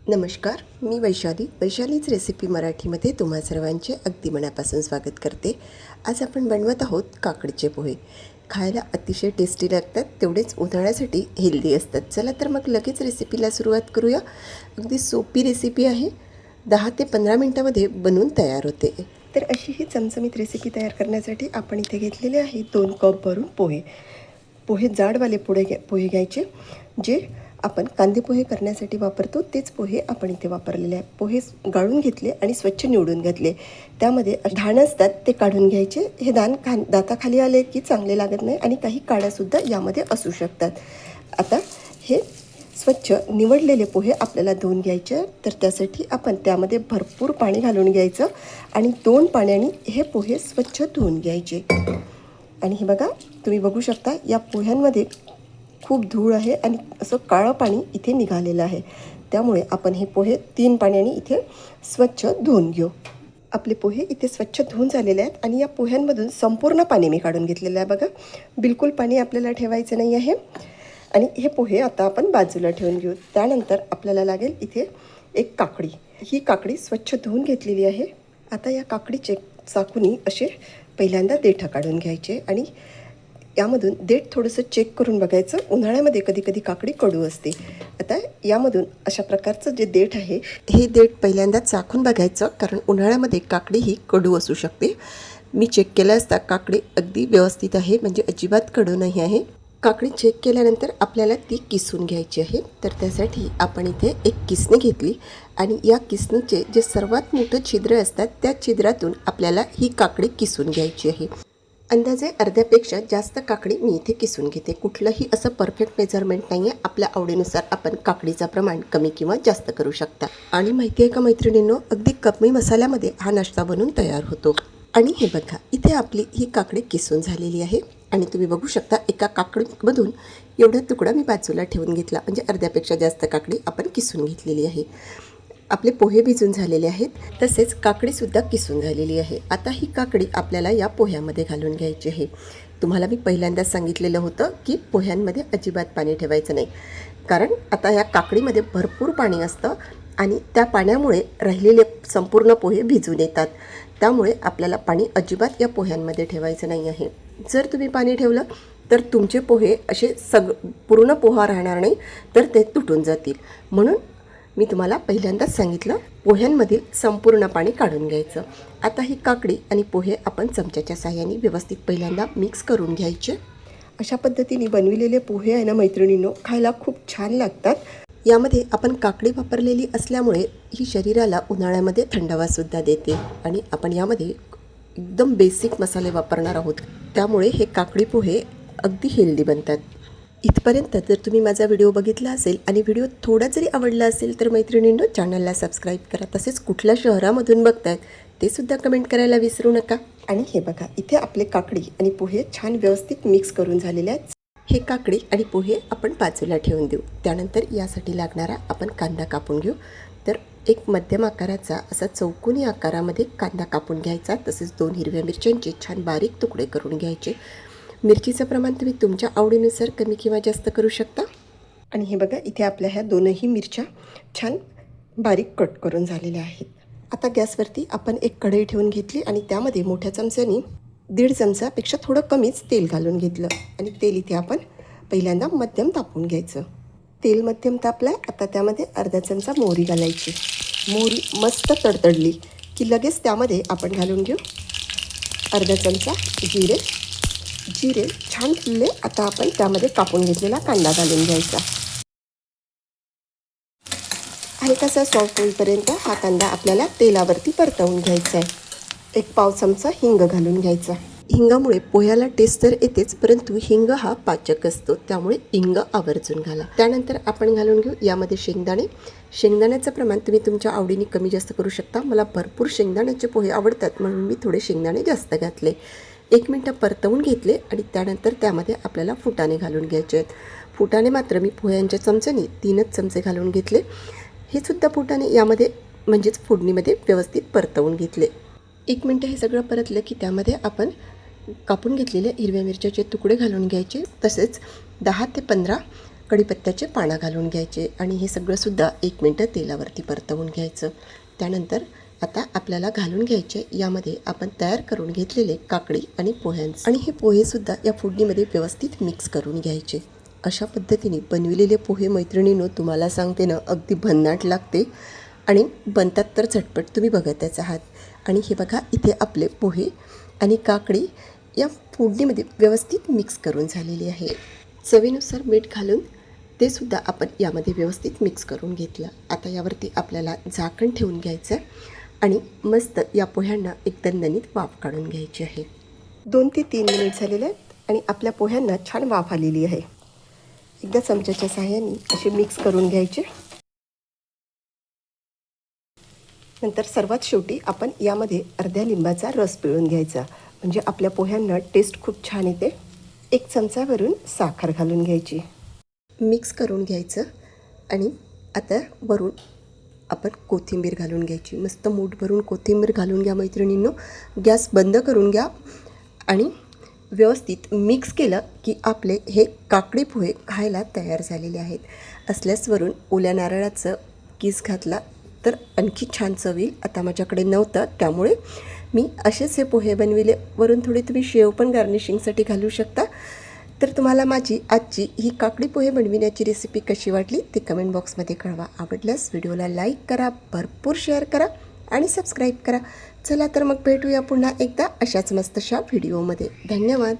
नमस्कार, मी वैशालीच रेसिपी मराठीमध्ये तुम्हा सर्वांचे अगदी मनापासून स्वागत करते। आज आपण बनवत आहोत काकडीचे पोहे। खायला अतिशय टेस्टी लागतात, तेवढेच उन्हाळ्यासाठी हेल्दी असतात। चला तर मग लगेच रेसिपीला सुरुवात करूया। अगदी सोपी रेसिपी आहे, 10 ते 15 मिनिटांमध्ये बनवून तयार होते। तर अशी ही चमचमीत रेसिपी तयार करण्यासाठी आपण इथे घेतलेले आहे 2 कप भरून पोहे जाडवाले पोहे घ्यायचे, जे आपण कांदे पोहे करण्यासाठी वापरतो तेच पोहे आपण इथे वापरलेले आहे। पोहे गाळून घेतले आणि स्वच्छ निवडून घेतले। त्यामध्ये दाणे असतात ते काढून घ्यायचे। हे दाताखाली आले की चांगले लागत नाही आणि काही काड्यासुद्धा यामध्ये असू शकतात। आता हे स्वच्छ निवडलेले पोहे आपल्याला धुवून घ्यायचे, तर त्यासाठी आपण त्यामध्ये भरपूर पाणी घालून घ्यायचं आणि 2 पाण्याने हे पोहे स्वच्छ धुवून घ्यायचे। आणि हे बघा, तुम्ही बघू शकता या पोह्यांमध्ये खूप धूळ आहे आणि असं काळं पाणी इथे निघालेलं आहे। त्यामुळे आपण हे पोहे 3 पाण्याने इथे स्वच्छ धुवून घेऊ। आपले पोहे इथे स्वच्छ धुवून झालेले आहेत आणि या पोह्यांमधून संपूर्ण पाणी मी काढून घेतलेलं आहे। बघा, बिलकुल पाणी आपल्याला ठेवायचं नाही आहे। आणि हे पोहे आता आपण बाजूला ठेवून घेऊ। त्यानंतर आपल्याला लागेल इथे एक काकडी। ही काकडी स्वच्छ धुवून घेतलेली आहे। आता या काकडीचे चाकूनी असे पहिल्यांदा देठ काढून घ्यायचे आणि यामधून देठ थोडंसं चेक करून बघायचं। उन्हाळ्यामध्ये कधी काकडी कडू असते। आता यामधून अशा प्रकारचं जे देठ आहे, हे देठ पहिल्यांदा चाखून बघायचं, कारण उन्हाळ्यामध्ये काकडी ही कडू असू शकते। मी चेक केलं असता काकडी अगदी व्यवस्थित आहे, म्हणजे अजिबात कडू नाही आहे। काकडी चेक केल्यानंतर आपल्याला ती किसून घ्यायची आहे। तर त्यासाठी आपण इथे एक किसणी घेतली आणि या किसणीचे जे सर्वात मोठं छिद्र असतात त्या छिद्रातून आपल्याला ही काकडी किसून घ्यायची आहे। अंदाजे अर्ध्यापेक्षा जास्त काकडी मी इथे किसून घेते। कुठलंही असं परफेक्ट मेजरमेंट नाही आहे, आपल्या आवडीनुसार आपण काकडीचं प्रमाण कमी किंवा जास्त करू शकता। आणि माहिती आहे का मैत्रिणींनो, अगदी कमी मसाल्यामध्ये हा नाश्ता बनून तयार होतो। आणि हे बघा, इथे आपली ही काकडी किसून झालेली आहे आणि तुम्ही बघू शकता एका काकडीमधून एवढा तुकडा मी बाजूला ठेवून घेतला, म्हणजे अर्ध्यापेक्षा जास्त काकडी आपण किसून घेतलेली आहे। आपले पोहे भिजून झालेले आहेत, तसेच काकडीसुद्धा किसून झालेली आहे। आता ही काकडी आपल्याला या पोह्यामध्ये घालून घ्यायची आहे। तुम्हाला मी पहिल्यांदाच सांगितलेलं होतं की पोह्यांमध्ये अजिबात पाणी ठेवायचं नाही, कारण आता या काकडीमध्ये भरपूर पाणी असतं आणि त्या पाण्यामुळे राहिलेले संपूर्ण पोहे भिजून येतात। त्यामुळे आपल्याला पाणी अजिबात या पोह्यांमध्ये ठेवायचं नाही आहे। जर तुम्ही पाणी ठेवलं तर तुमचे पोहे असे पूर्ण पोहा राहणार नाही, तर ते तुटून जातील। म्हणून मी तुम्हाला पहिल्यांदाच सांगितलं, पोह्यांमधील संपूर्ण पाणी काढून घ्यायचं। आता ही काकडी आणि पोहे आपण चमच्याच्या साहाय्याने व्यवस्थित पहिल्यांदा मिक्स करून घ्यायचे। अशा पद्धतीने बनविलेले पोहे आहे ना मैत्रिणींनो, खायला खूप छान लागतात। यामध्ये आपण काकडी वापरलेली असल्यामुळे ही शरीराला उन्हाळ्यामध्ये थंडावासुद्धा देते आणि आपण यामध्ये एकदम बेसिक मसाले वापरणार आहोत, त्यामुळे हे काकडी पोहे अगदी हेल्दी बनतात। इथपर्यंत जर तुम्ही माझा व्हिडिओ बघितला असेल आणि व्हिडिओ थोडा जरी आवडला असेल तर मैत्रिणींनो, चॅनलला सबस्क्राईब करा। तसेच कुठल्या शहरामधून बघतायत ते सुद्धा कमेंट करायला विसरू नका। आणि हे बघा, इथे आपले काकडी आणि पोहे छान व्यवस्थित मिक्स करून झालेले आहेत। हे काकडी आणि पोहे आपण बाजूला ठेवून देऊ। त्यानंतर यासाठी लागणारा आपण कांदा कापून घेऊ। तर एक मध्यम आकाराचा असा चौकोनी आकारामध्ये कांदा कापून घ्यायचा। तसेच 2 हिरव्या मिरच्यांचे छान बारीक तुकडे करून घ्यायचे। मिरचीचं प्रमाण तुम्ही तुमच्या आवडीनुसार कमी किंवा जास्त करू शकता। आणि हे बघा, इथे आपल्या ह्या दोनही मिरच्या छान बारीक कट करून झालेल्या आहेत। आता गॅसवरती आपण एक कढई ठेवून घेतली आणि त्यामध्ये मोठ्या चमच्याने 1.5 चमचापेक्षा थोडं कमीच तेल घालून घेतलं आणि तेल इथे आपण पहिल्यांदा मध्यम तापवून घ्यायचं। तेल मध्यम तापलं, आता त्यामध्ये अर्धा चमचा मोहरी घालायची। मोहरी मस्त तडतडली की लगेच त्यामध्ये आपण घालून घेऊ अर्धा चमचा जिरे छान फुलले। आता आपण त्यामध्ये कापून घेतलेला कांदा घालून घ्यायचा। हलकासा सॉफ्ट होईपर्यंत हा कांदा आपल्याला तेलावरती परतवून घ्यायचा आहे। 1 पाव चमचा हिंग घालून घ्यायचा। हिंगामुळे पोह्याला टेस्ट तर येतेच, परंतु हिंग हा पाचक असतो, त्यामुळे हिंग आवर्जून घाला। त्यानंतर आपण घालून घेऊ यामध्ये शेंगदाण्याचं प्रमाण तुम्ही तुमच्या आवडीने कमी जास्त करू शकता। मला भरपूर शेंगदाण्याचे पोहे आवडतात, म्हणून मी थोडे शेंगदाणे जास्त घातले। 1 मिनिट परतवून घेतले आणि त्यानंतर त्यामध्ये आपल्याला फुटाणे घालून घ्यायचे आहेत। फुटाणे मात्र मी पोह्यांच्या चमच्याने 3च चमचे घालून घेतले। हे सुद्धा फुटाणे यामध्ये म्हणजेच फोडणीमध्ये व्यवस्थित परतवून घेतले। 1 मिनिट हे सगळं परतलं की त्यामध्ये आपण कापून घेतलेले हिरव्या मिरच्याचे तुकडे घालून घ्यायचे। तसेच 10 ते 15 कढीपत्त्याचे पानं घालून घ्यायचे आणि हे सगळंसुद्धा 1 मिनटं तेलावरती परतवून घ्यायचं. त्यानंतर आता आपल्याला घालून घ्यायचे यामध्ये आपण तयार करून घेतलेले काकडी आणि पोह्यांचे, आणि हे पोहेसुद्धा या फोडणीमध्ये व्यवस्थित मिक्स करून घ्यायचे. अशा पद्धतीने बनविलेले पोहे मैत्रिणींनो, तुम्हाला सांगते ना, अगदी भन्नाट लागते आणि बनतात तर झटपट, तुम्ही बघतच आहात. आणि हे बघा, इथे आपले पोहे आणि काकडी या फोडणीमध्ये व्यवस्थित मिक्स करून झालेली आहे. चवीनुसार मीठ घालून ते सुद्धा आपण यामध्ये व्यवस्थित मिक्स करून घेतलं. आता यावरती आपल्याला झाकण ठेवून घ्यायचं आणि मस्त या पोह्यांना एक दणदणीत वाफ काढून घ्यायची आहे. 2 ते 3 मिनिट झालेले आहेत आणि आपल्या पोह्यांना छान वाफ आलेली आहे. एकदा चमच्याच्या सहाय्याने असे मिक्स करून घ्यायचे. नंतर सर्वात शेवटी आपण यामध्ये अर्ध्या लिंबाचा रस पिळून घ्यायचा, म्हणजे आपल्या पोह्यांना टेस्ट खूप छान येते. 1 चमचावरून साखर घालून घ्यायची, मिक्स करून घ्यायचं आणि आता वरून आपण कोथिंबीर घालून घ्यायची. मस्त मूठ भरून कोथिंबीर घालून घ्या मैत्रिणींनो. गॅस बंद करून घ्या आणि व्यवस्थित मिक्स केलं की आपले हे काकडी पोहे खायला तयार झालेले आहेत. असल्यास वरून ओल्या नारळाचं किस घातला तर आणखी छान चव येईल. आता माझ्याकडे नव्हतं त्यामुळे मी असेच हे पोहे बनविले. वरून थोडी तुम्ही शेव पण गार्निशिंगसाठी घालू शकता. तर तुम्हाला माझी आजची ही काकडी पोहे बनविण्याची रेसिपी कशी वाटली ते कमेंट बॉक्समध्ये कळवा. आवडल्यास व्हिडिओला लाईक करा, भरपूर शेअर करा आणि सबस्क्राईब करा. चला तर मग भेटूया पुन्हा एकदा अशाच मस्तशा व्हिडिओमध्ये. धन्यवाद.